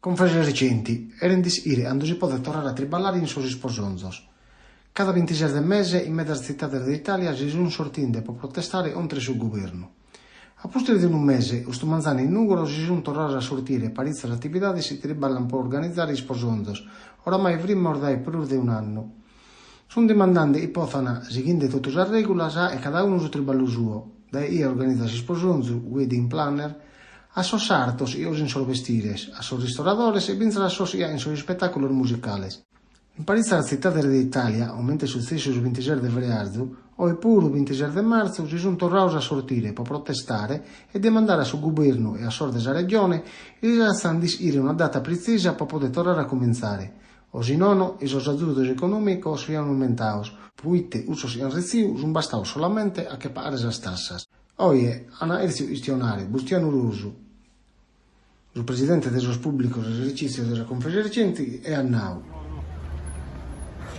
Conferenze recenti, erendis ire quando si può tornare a triballare in suoi sposonzos. Cada 26 del mese, in mezza città dell'Italia, si sono sortinde per protestare contro il governo. A posteri di un mese, questo manzani in Nugolo si sono tornati a sortire parizze attività si triballano per organizzare i sposonzos, oramai prima ormai più di un anno. Sono demandanti ipotana, seguendo tutte le regole, e cada uno su triballo suo, da io organizzo i sposonzos, wedding planner, a sos sartos e os in sos vestires, a sos ristoradores e binza a sos in sos spettacoli musicales. In Parizza la città d'Italia, aumente successo il 26 de febbraio, o pure il 26 de marzo, si sono tornati a sortire per protestare e demandare a suo governo e a sordes a regione di dire una data precisa per poter tornare a cominciare. O se no, i sos aiutos económicos siano aumentados, puite usos in recibo sono bastados solamente a che pagare las tassas. Oye, Ana Erzio Istionare, Bustiano Rusu, il presidente dei sos pubblicos esercizio della conferenza recenti, è a Nau.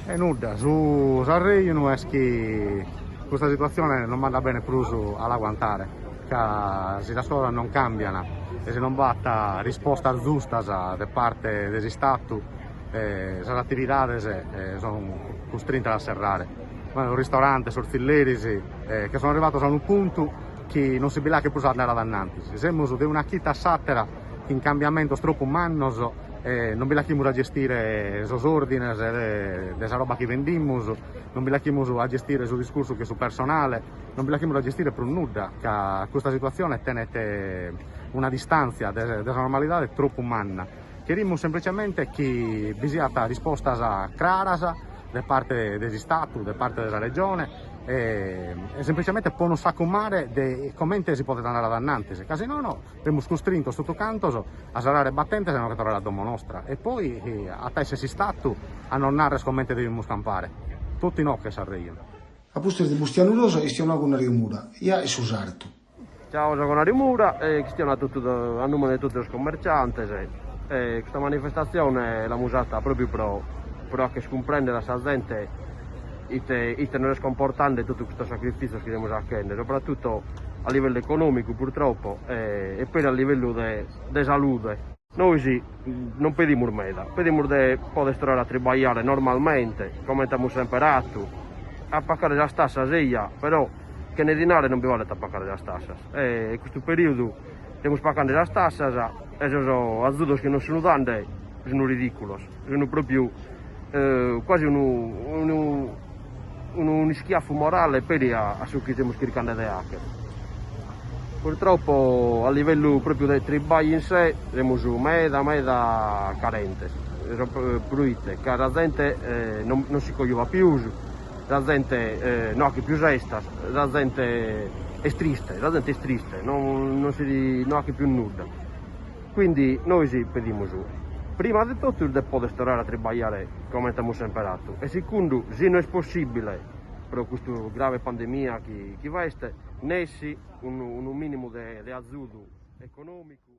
E nulla, su Sanremo è che questa situazione non manda bene più all'aguantare, che se le cose non cambiano e se non va risposta giusta da parte dello Stato, le attività sono costrette a serrare. Un ristorante, sortilleri che sono arrivati a un punto che non si sa che può andare avanti. Siamo di una chita satira in cambiamento troppo mannoso. Non vi lasciamo a gestire i ordini della roba che vendiamo, non vi lasciamo a gestire il discorso che su personale, non vi lasciamo a gestire per nulla, che questa situazione tenete una distanza dalla normalità troppo umana. Chiediamo semplicemente che bisogna risposta chiara da parte dello Stato, da parte della Regione, e semplicemente può non saccomare di come si può andare avanti, se casi no, abbiamo costretto sotto canto a sarare battente se non che tornare a domo nostra e poi a te se si stato a non narre scommente dobbiamo scampare, tutti no che sarreino. A posto di Bustiano Rosa e stiamo con Rimura, io e Susarto. Ciao, sono Rimura e stiamo a nome di tutti i commercianti. Questa manifestazione l'abbiamo usata proprio per che comprendere la gente e non riesco a portare tutto questo sacrificio che dobbiamo fare, soprattutto a livello economico purtroppo e poi a livello di salute. Noi non pediamo meda, pediamo di poter tornare a lavorare normalmente, come abbiamo sempre fatto, a pagare la stessa sia, però che nei denari non bisogna pagare la stessa. In questo periodo stiamo pagando la stessa e sono aiuti che non sono dati, sono ridicoli, sono proprio quasi un schiaffo morale per a su chi stiamo cercando di hacker. Purtroppo a livello proprio dei triballi in sé siamo su meda carente, che la gente non si coglieva più, la gente non ha più resta, la gente è triste, non ha più nulla. Quindi noi ci pediamo su. Prima di tutto di poter tornare a lavorare come abbiamo sempre fatto e secondo, se non è possibile per questa grave pandemia che veste, nessi un minimo di aiuto economico.